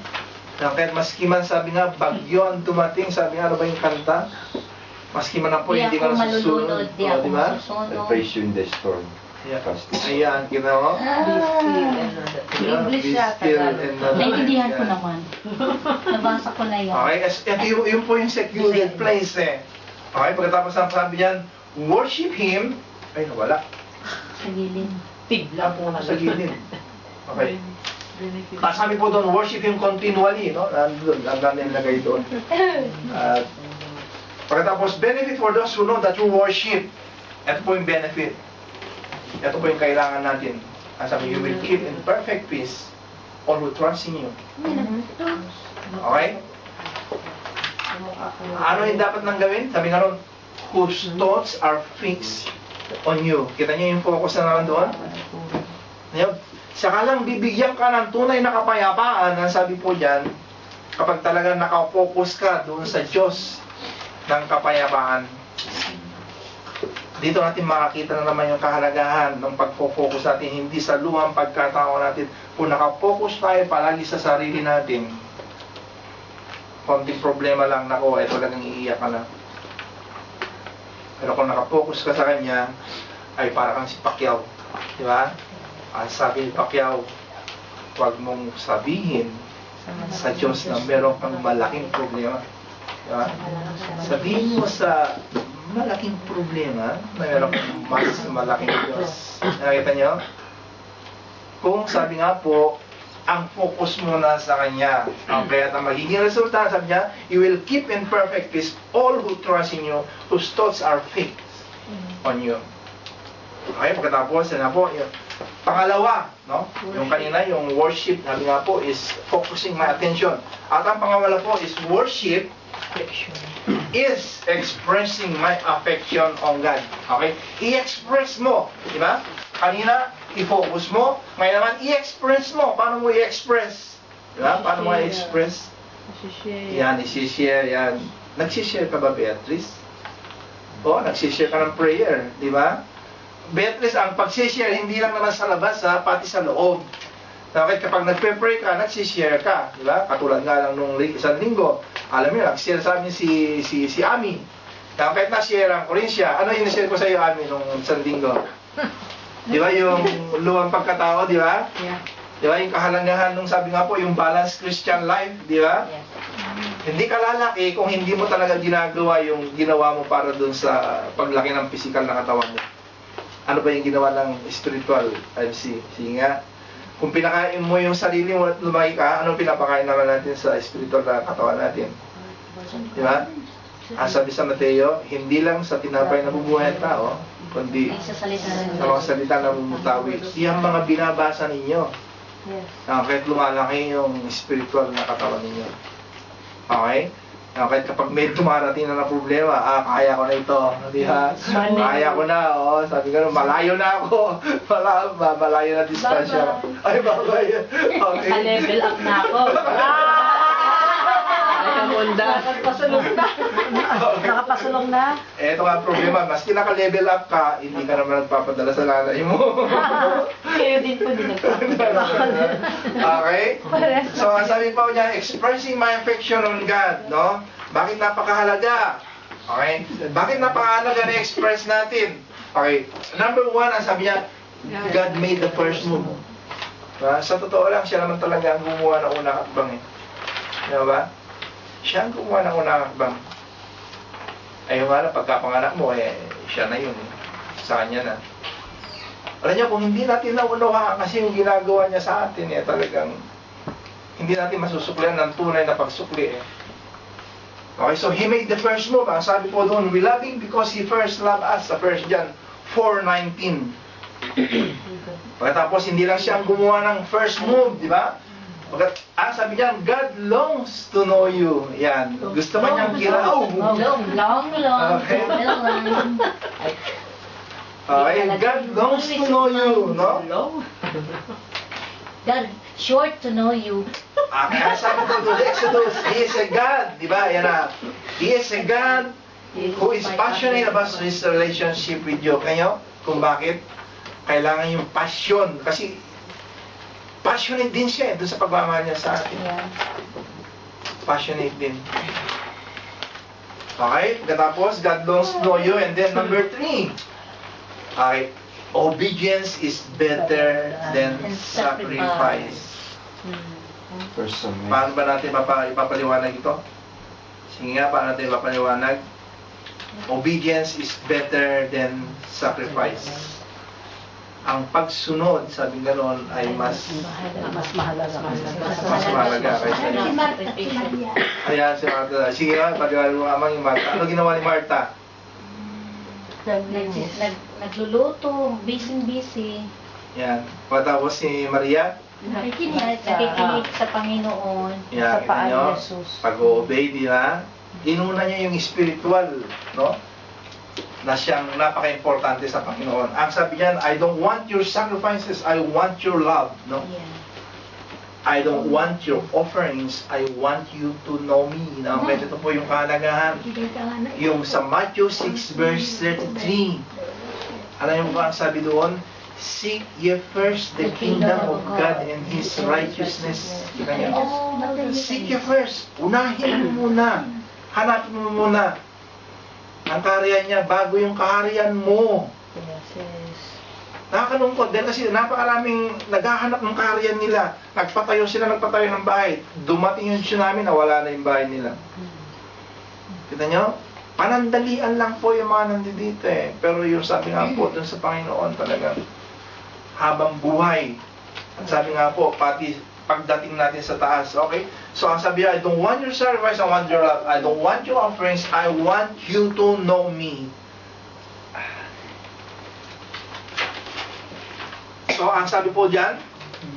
Kahit maski man, sabi nga, bagyo ang dumating, sabi nga, ano ba yung kanta? Maski man po, hindi ka nasusunod. Di ako Diba? masusunod. Praise you in the storm. Yeah. Ayan, kita mo? English siya, Tagalog. Naintindihan ko naman. Nabasa ko na yan. Okay, yun po yung secluded place Okay, pagkatapos ng sabi niyan, worship Him, ay nawala. Sa gilid. Tigla po Sa gilid. Okay. Sabi po doon, worship Him continually, no? Nandun, ang dami nilagay doon. At pagkatapos, benefit for those who know that you worship. Ito po yung benefit. Ito po yung kailangan natin. Ang sabi, you will keep in perfect peace all who trust in you. Okay? Ano yung dapat nang gawin? Sabi nga ron, whose thoughts are fixed on you. Kita niyo yung focus na naman doon? Saka lang bibigyan ka ng tunay na kapayapaan. Ang sabi po dyan, kapag talagang nakafocus ka doon sa Diyos ng kapayapaan. Dito natin makakita na naman yung kahalagahan ng pag-focus natin, hindi sa luhang pagkatao natin. Kung nakafocus tayo palagi sa sarili natin, konting problema lang, nako, ay talagang iiyak ka na. Pero kung nakafocus ka sa Kanya, ay para kang si Pacquiao. Di ba? Ang sabi ni Pacquiao, huwag mong sabihin sa Diyos na meron kang malaking problema. Di ba? Sabihin mo sa malaking problema na meron kang mas malaking Diyos. Nakita nyo? Kung sabi nga po, ang focus mo na sa Kanya. Kaya ang magiging resulta, sabi niya, you will keep in perfect peace all who trust in you, whose thoughts are fixed on you. Okay, pagkatapos, na po, yun. Pangalawa, no? Yung kanina, yung worship, sabi nga po, is focusing my attention. At ang pangalawa po is worship is expressing my affection on God. Okay? I-express mo. Di ba? Kanina, i-focus mo. Ngayon naman, i-express mo. Paano mo i-express? Di ba? Paano mo i-express? Yan, i-share. Yan. Nagsishare ka ba, Beatrice? O, nagsishare ka ng prayer. Di ba? Beatrice, ang pag-share, hindi lang naman sa labas, ha? Pati sa loob. Bakit kapag nagpe-pray ka, nagsishare ka, di ba? Katulad nga lang nung isang linggo, alam niyo, nag-share sa amin si Ami. Kahit na-share ko rin siya, ano yung na-share ko sa iyo, Ami, nung isang linggo? Di ba, yung luwang pagkatao, di ba? Yeah. Di ba, yung kahalagahan nung sabi nga po, yung balanced Christian life, di ba? Yes. Hindi ka lalaki kung hindi mo talaga ginagawa yung ginawa mo para dun sa paglaki ng physical na katawan mo. Ano ba yung ginawa ng spiritual, MC? Sige nga. Kung pinakain mo yung sarili mo at lumaki ka, anong pinapakain naman natin sa spiritual na katawan natin? Di ba? Sabi sa Mateo, hindi lang sa tinapay na bubuhay ang tao, kundi Ay, sa salita rin. sa mga salita na mumutawi. Iyang mga binabasa ninyo. Yes. Kahit lumalaki yung spiritual na katawan ninyo. Okay? Kahit kapag may dumarating na problema, kaya ko na ito. Di ba? Kaya ko na, sabi ko, malayo na ako. Malayo na distansya. Ay, babay. Okay. Naka-level up na ako. Nakapasulong na. Ito nga ang problema, maski naka-level up ka, hindi ka naman nagpapadala sa lalay mo. Kayo din po din Okay? So, ang sabi pa niya, expressing my affection on God, no? Bakit napakahalaga? Okay? Bakit napakahalaga na express natin? Okay. Number one, ang sabi niya, God made the first move. Sa totoo lang, siya naman talaga ang gumawa ng unang hakbang eh. Di ba? Siya ang gumawa ng unang hakbang. Ayun nga lang, pagkapanganak mo, siya na yun. Sa kanya na. Alam niyo, kung hindi natin naunawaan kasi yung ginagawa niya sa atin, talagang hindi natin masusuklian ng tunay na pagsukli. Okay, so He made the first move. Ang sabi po doon, we love Him because He first loved us. Sa 1 John 4:19. Pagkatapos, hindi lang siya ang gumawa ng first move, di ba? Sabi niya, God longs to know you. Yan. Gusto pa niyang kilala. Long. Okay. Okay, God longs to know you, no? God, short to know you. Kaya sabi ko to Exodus, He is a God, di ba? Yan na. He is a God who is passionate about His relationship with you. Kaya kung bakit? Kailangan yung passion. Kasi passionate din siya doon sa pagmamahal niya sa atin. Yeah. Passionate din. Okay? Pagkatapos, God longs to know you. And then number 3. Okay. Obedience is better than sacrifice. Paano ba natin ipapaliwanag ito? Sige nga, paano natin ipapaliwanag? Obedience is better than sacrifice. Ang pagsunod, sabi gano'n, ay mas mahalaga kaysa Ayan, si Martha. Sige nga, paliwanag mo amang yung Martha. Ano ginawa ni Martha? Nagluluto, busy. Yan. Patapos si Maria? Nakikinig sa Panginoon. Yan, kita nyo. Pag-obey, di ba? Inuna niya yung spiritual, no? Na siyang napaka-importante sa Panginoon. Ang sabi niyan, I don't want your sacrifices, I want your love, no? Yeah. I don't want your offerings, I want you to know me. No? Kaya ito po yung kahalagahan. Yung sa Matthew 6 verse 33. Alam niyo ba ang sabi doon? Seek ye first the kingdom of God and His righteousness. Kita niyo? Seek ye first. Unahin mo muna. Hanapin mo muna ang kaharian niya bago yung kaharian mo. Nakakalungkot dahil kasi napakaraming naghahanap ng kaharian nila. Nagpatayo ng bahay. Dumating yung tsunami, nawala na yung bahay nila. Kita nyo? Panandalian lang po yung mga nandito eh. Pero yung sabi nga po dun sa Panginoon talaga, habang buhay. At sabi nga po, pati pagdating natin sa taas. Okay? So ang sabi niya, I don't want your sacrifice, I want your love. I don't want your offerings, I want you to know me. So, ang sabi po dyan,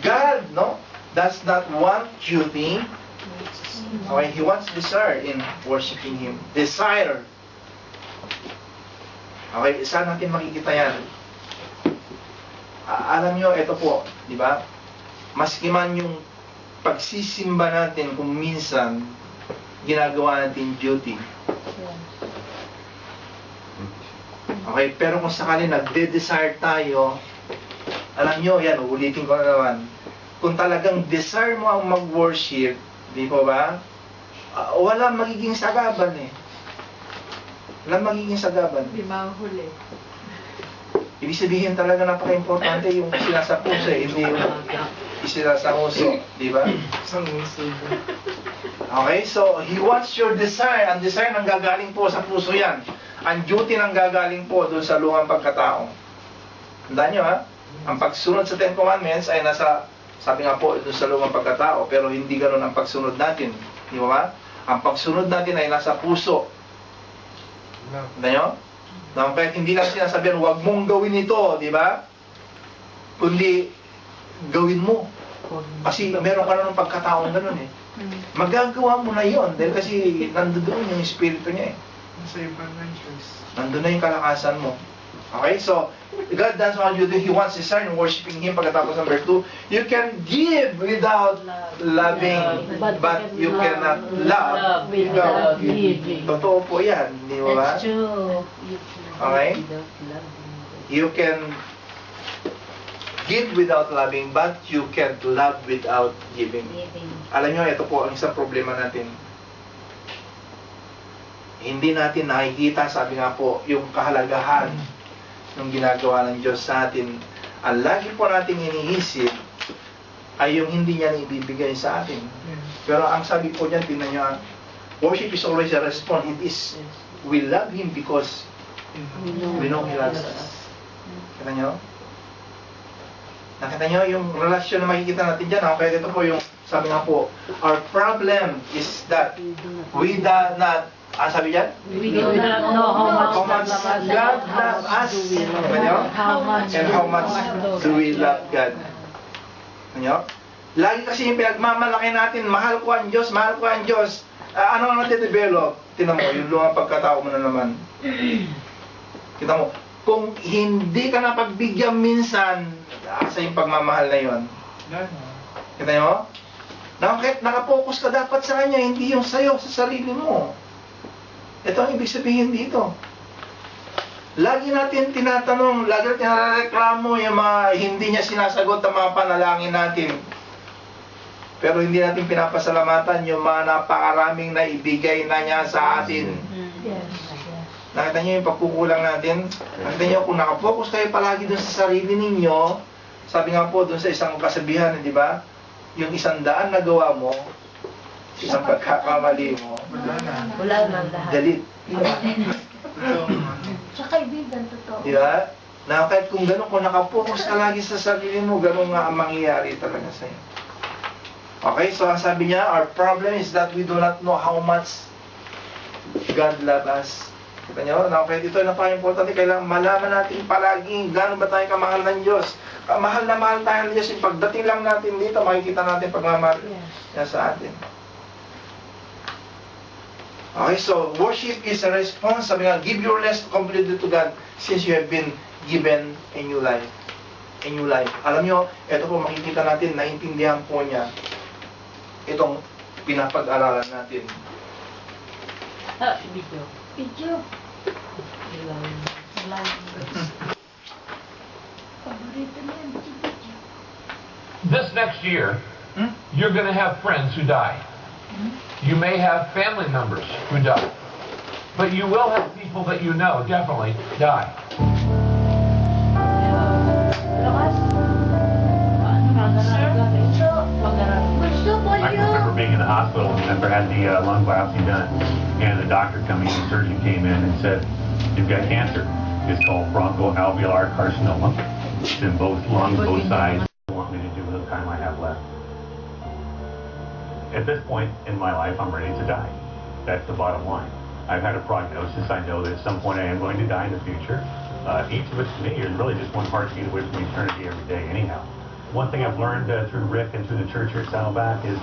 God, no, does not want duty. Okay, He wants desire in worshiping Him. Desire. Okay, saan natin makikita yan? Alam nyo, ito po, di ba? Maski man yung pagsisimba natin kung minsan ginagawa natin duty. Okay, pero kung sakali nagde-desire tayo, alam nyo, yan, ulitin ko na naman. Kung talagang desire mo ang mag-worship, di po ba? Wala magiging sagaban eh. Wala magiging sagaban. Di mahuli. Ibig sabihin talaga napaka-importante yung sinasa puso eh, hindi yung isinasa uso. Di ba? Okay, so He wants your desire. Ang desire nang gagaling po sa puso yan. Ang duty nang gagaling po doon sa luhang pagkatao. Tandaan nyo ha? Ang pagsunod sa Ten Commandments ay nasa, sabi nga po, doon sa lumang pagkatao, pero hindi ganun ang pagsunod natin. Di ba? Ang pagsunod natin ay nasa puso. Tanda nyo? Kahit hindi lang sinasabihan, huwag mong gawin ito, di ba? Kundi, gawin mo. Kasi meron ka na ng pagkataong ganun eh. Magagawa mo na yon dahil kasi nandoon yung espiritu niya eh. Sa ibang choice. Nandun na yung kalakasan mo. Okay, so God does want you to, He wants to start worshiping Him pagkatapos number 2. You can give without loving, but you cannot love without giving. Totoo po yan, di ba? That's true. Okay? You can give without loving, but you can't love without giving. Alam nyo, ito po ang isang problema natin. Hindi natin nakikita, sabi nga po, yung kahalagahan ng ginagawa ng Diyos sa atin. Ang lagi po nating iniisip ay yung hindi niya ibibigay sa atin. Pero ang sabi po niyan, tingnan nyo, worship is always a response. It is, we love Him because we know He loves us. Kita nyo? Nakita nyo yung relasyon na makikita natin dyan. Okay, ito po yung, sabi nga po, our problem is that we do not, sabi dyan? We do not know How much God loves us. Kita nyo? And how much do we love God. Kita nyo? Lagi kasi yung pinagmamalaki natin, mahal ko ang Diyos, mahal ko ang Diyos. Ano ang natin-develop? Tingnan mo, yung lumang pagkatao mo na naman. Kita mo, kung hindi ka napagbigyan minsan, sa yung pagmamahal na yon. Kita nyo? Nakapokus ka dapat sa Kanya, hindi yung sa'yo, sa sarili mo. Ito ang ibig sabihin dito. Lagi natin tinatanong, lagi natin narareklamo yung mga hindi niya sinasagot ang mga panalangin natin. Pero hindi natin pinapasalamatan yung mga napakaraming naibigay na niya sa atin. Nakita niyo yung pagkukulang natin? Nakita niyo kung nakapokus kayo palagi dun sa sarili ninyo, sabi nga po dun sa isang kasabihan, di ba? Yung 100 na gawa mo, isang pagkakamali mo, Wala na lahat. galit. Sa kaibigan, totoo. Di ba? Na kahit kung gano'n, kung nakapokus ka lagi sa sarili mo, gano'n nga ang mangyayari talaga sa'yo. Okay, so ang sabi niya, our problem is that we do not know how much God loves us. Kita nyo? Now, kahit ito na pa-importante, kailangan malaman natin palagi gano'n ba tayo kamahal ng Diyos. Mahal na mahal tayo ng Diyos. Yung pagdating lang natin dito, makikita natin pagmamahal niya sa atin. Okay, so worship is a response. Sabi nga, give your rest completely to God since you have been given a new life. A new life. Alam nyo, ito po makikita natin, naintindihan po niya itong pinapag-aralan natin. Video. This next year, you're going to have friends who die. You may have family members who die. But you will have people that you know definitely die. I can remember being in the hospital and after I had the lung biopsy done, and the doctor coming in, the surgeon came in and said, "You've got cancer. It's called bronchoalveolar carcinoma. It's in both lungs, both sides. What do you want me to do with the time I have left?" At this point in my life, I'm ready to die. That's the bottom line. I've had a prognosis. I know that at some point I am going to die in the future. Each of us to me is really just one heartbeat away from eternity every day anyhow. One thing I've learned through Rick and through the church here at Saddleback is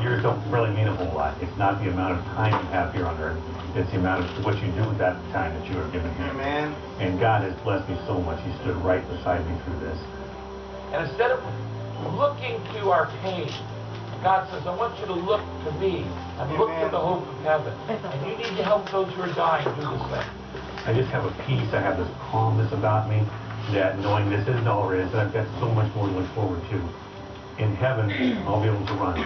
years don't really mean a whole lot. It's not the amount of time you have here on earth. It's the amount of what you do with that time that you are given here. Amen. And God has blessed me so much. He stood right beside me through this. And instead of looking to our pain, God says, I want you to look to me and look to the hope of heaven. And you need to help those who are dying do the same. I just have a peace. I have this calmness about me that knowing this isn't all there is, that I've got so much more to look forward to. In heaven, I'll be able to run.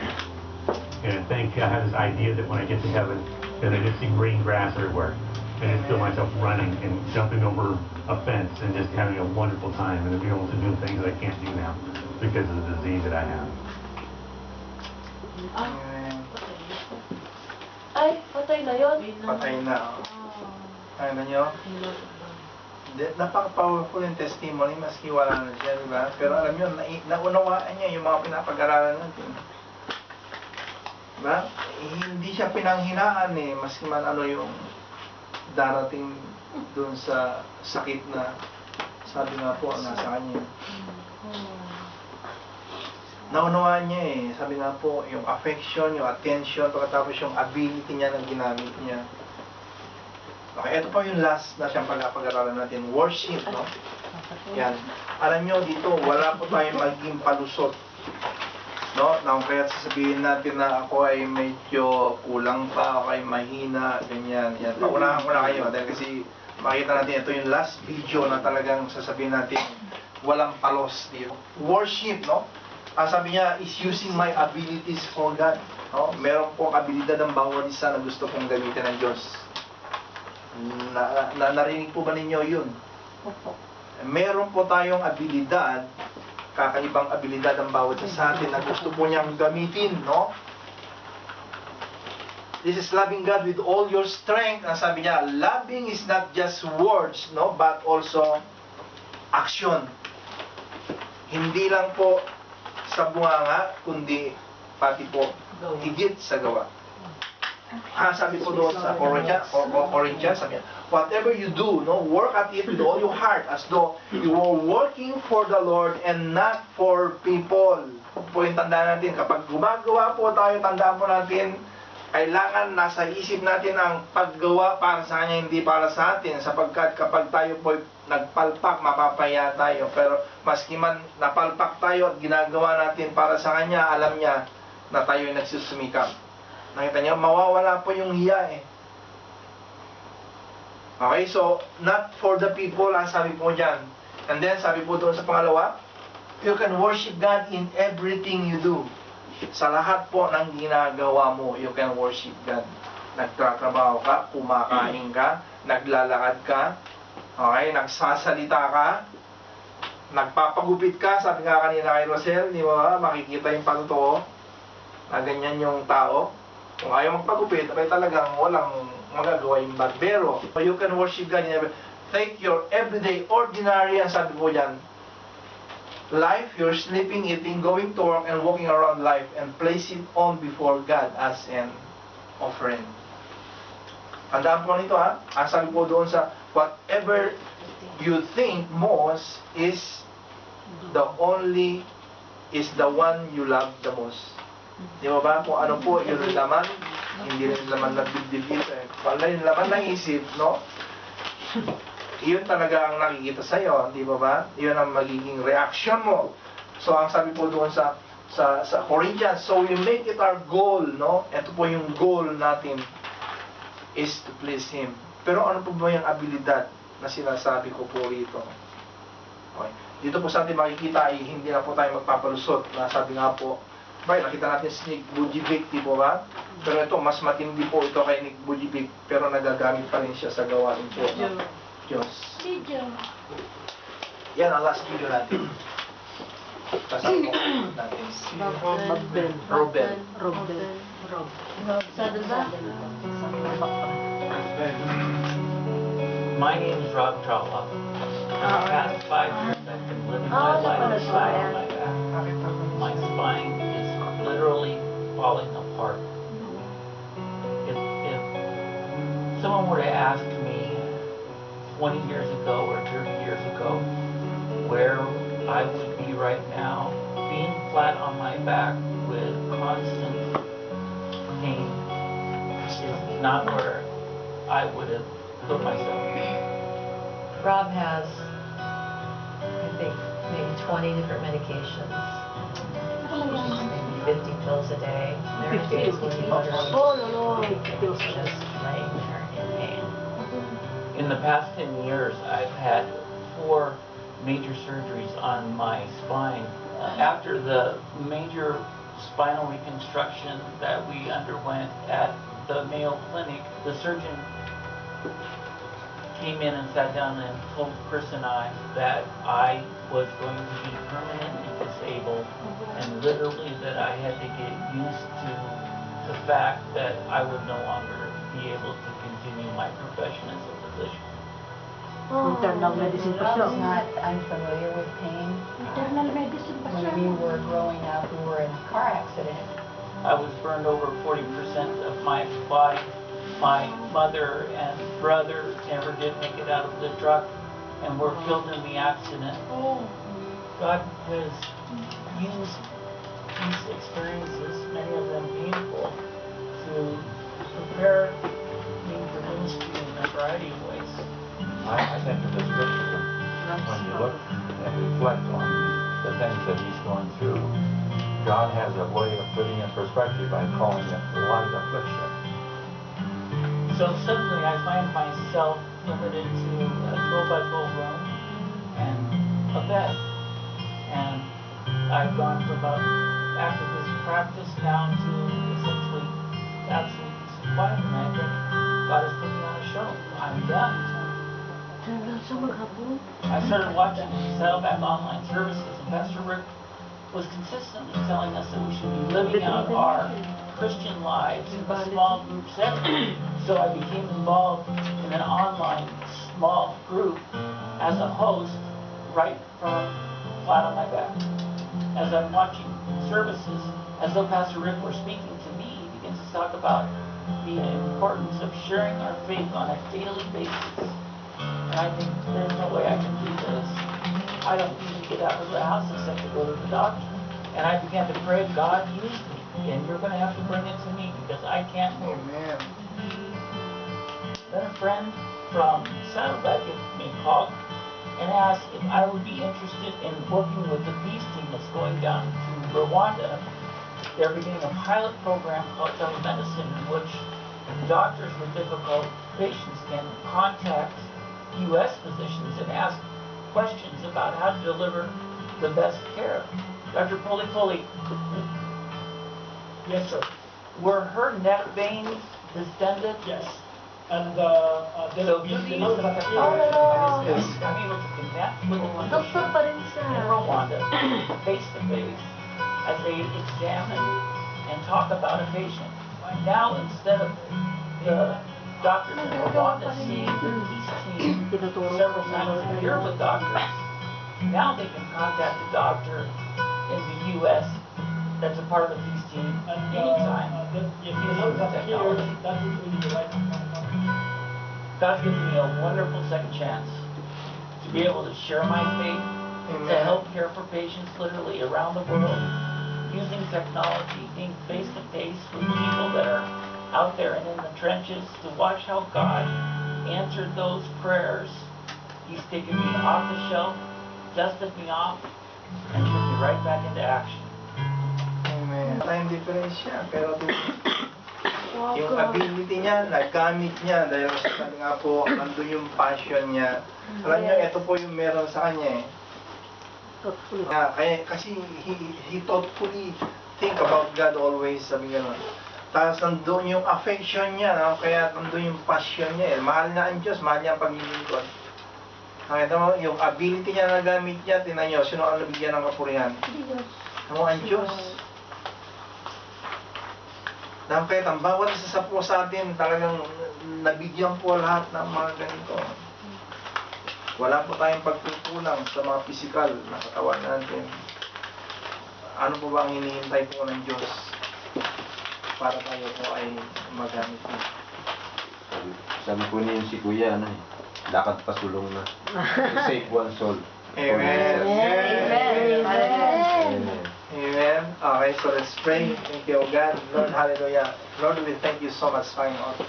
And I have this idea that when I get to heaven, that I just see green grass everywhere. And I feel myself running and jumping over a fence and just having a wonderful time and to be able to do things that I can't do now because of the disease that I have. Ay, patay na yun. Patay na. Ay na nyo? Napaka-powerful yung testimony, maski wala na siya, di ba? Pero alam nyo, naunawaan niya yung mga pinapag-aralan natin. Diba? Hindi siya pinanghinaan eh, maski man ano yung darating dun sa sakit na sabi nga po nasa kanya. naunawaan niya eh. Sabi nga po, yung affection, yung attention, pagkatapos yung ability niya na ginamit niya. Okay, ito po yung last na siyang pag-aralan natin, worship, no? Yan. Alam nyo, dito, wala po tayong maging palusot. No? Na kaya sasabihin natin na ako ay medyo kulang pa, ako ay mahina, ganyan. Yan. Paunahan ko na kayo, dahil kasi makita natin, ito yung last video na talagang sasabihin natin, walang palos dito. Worship, no? Sabi niya, is using my abilities for God. No? Meron pong abilidad ng bawat isa na gusto kong gamitin ng Diyos. Narinig po ba ninyo yun? Meron po tayong abilidad, kakaibang abilidad ang bawat isa sa atin na gusto po niyang gamitin, no? This is loving God with all your strength. Ang sabi niya, loving is not just words, no? But also action. Hindi lang po sa bunganga, kundi pati po higit sa gawa. Sabi po doon sa Corinthians, sabi niya, whatever you do, no, work at it with all your heart as though you are working for the Lord and not for people. Po yung tandaan natin, kapag gumagawa po tayo, tandaan po natin, kailangan nasa isip natin ang paggawa para sa Kanya, hindi para sa atin, sapagkat kapag tayo po nagpalpak, mapapaya tayo. Pero maski man napalpak tayo at ginagawa natin para sa Kanya, alam niya na tayo ay nagsusumikap. Nakita niyo, mawawala po yung hiya eh. Okay, so, not for the people, ang sabi po dyan. And then, sabi po doon sa pangalawa, you can worship God in everything you do. Sa lahat po ng ginagawa mo, you can worship God. Nagtatrabaho ka, kumakain ka, naglalakad ka, okay, nagsasalita ka, nagpapagupit ka, sabi nga kanina kay Rosel, di ba, makikita yung pagtotoo, na ganyan yung tao. Kung ayaw magpagupit, ay talagang walang magagawa yung barbero. So you can worship God in every. Take your everyday, ordinary, ang sabi po yan, life, you're sleeping, eating, going to work, and walking around life, and place it on before God as an offering. Tandaan po nito ha, ang sabi po doon sa, whatever you think most is the one you love the most. Di ba? Kung ano po yung laman, hindi rin laman ng dibdib ito eh. Kung ano yung laman ng isip, no? Iyon talaga ang nakikita sa'yo, di ba? Iyon ang magiging reaction mo. So, ang sabi po doon sa Corinthians, so we make it our goal, no? Ito po yung goal natin is to please Him. Pero ano po ba yung abilidad na sinasabi ko po rito? Okay. Dito po sa atin makikita ay hindi na po tayo magpapalusot. Nasabi nga po, nakita natin si Nick Bujivic, di po ba? Pero ito, mas matindi po ito kay Nick Bujivic, pero nagagamit pa rin siya sa gawain po ng Diyos. Yan ang last video natin. Kasama po natin si Robin. My name is Rob Trollope. For the past 5 years, I've been living my life flat on my back. My spine is literally falling apart. If someone were to ask me 20 years ago or 30 years ago where I would be right now, being flat on my back with constant pain is not where I would have put myself. Rob has, I think, maybe 20 different medications. Maybe 50 pills a day. There are days when he literally just laying there in pain. In the past 10 years, I've had 4 major surgeries on my spine. After the major spinal reconstruction that we underwent at the Mayo Clinic, the surgeon came in and sat down and told Chris and I that I was going to be permanently disabled and literally that I had to get used to the fact that I would no longer be able to continue my profession as a physician. Internal medicine pa siya. Rob's not unfamiliar with pain. Internal medicine pa siya. When we were growing up, we were in a car accident. I was burned over 40% of my body. My mother and brother never did make it out of the truck and were killed in the accident. God has used these experiences, many of them painful, to prepare me for ministry in a variety of ways. I think of the scripture, when you look and reflect on the things that he's going through, God has a way of putting in perspective by calling it light affliction. So suddenly I find myself limited to a 12-by-12 room and a bed. And I've gone from active practice down to essentially absolute peace and quiet. And I think God has put me on a show. I'm done. I started watching Saddleback online services, and Pastor Rick was consistently telling us that we should be living out our Christian lives in a small group setting. So I became involved in an online small group as a host right from flat on my back. As I'm watching services, as though Pastor Rick were speaking to me, he begins to talk about the importance of sharing our faith on a daily basis. And I think there's no way I can do this. I don't even get out of the house except to go to the doctor. And I began to pray, God, use me. And you're going to have to bring it to me because I can't move. Amen. Then a friend from Saddleback gave me a call and asked if I would be interested in working with the peace team that's going down to Rwanda. They're beginning a pilot program called telemedicine in which doctors with difficult patients can contact U.S. physicians and ask questions about how to deliver the best care. Dr. Poli, Yes, sir. were her neck veins distended? Yes. And So you need to I'm able to connect with the physician in Rwanda face to face as they examine and talk about a patient. Now instead of the doctors in Rwanda seeing the peace team several times a year with doctors, now they can contact a doctor in the U.S. that's a part of the peace team anytime using the technology. God's given me a wonderful second chance to be able to share my faith, to help care for patients literally around the world, using technology, being face to face with people that are out there and in the trenches, to watch how God answered those prayers. He's taken me off the shelf, dusted me off, and put me right back into action. Amen. Tayong diferensya, pero yung ability niya, nagamit niya dahil sa nga po, nandun yung passion niya. Alam niyo, ito po yung meron sa kanya eh. Kaya, kasi he thoughtfully think about God always, sabi gano'n. Tapos nandun yung affection niya, no? Kaya nandun yung passion niya eh. Mahal na ang Diyos, mahal niya ang paglilingkod. Nakita mo, yung ability niya na gamit niya, tinan niyo, sino ang nabigyan ng kapurihan? Ano ang Diyos? Kaya ang bawat isa po sa atin, talagang nabigyan po lahat ng mga ganito. Wala po tayong pagkukulang sa mga pisikal na katawan natin. Ano po ba ang hinihintay po ng Diyos para tayo po ay magamit niya? Sabi ko niyo si Kuya, lakad pa sulong na. To save one soul. Amen. Amen. Amen. Amen. Okay, so let's pray. Thank you, God. Lord, hallelujah. Lord, we thank you so much, Lord.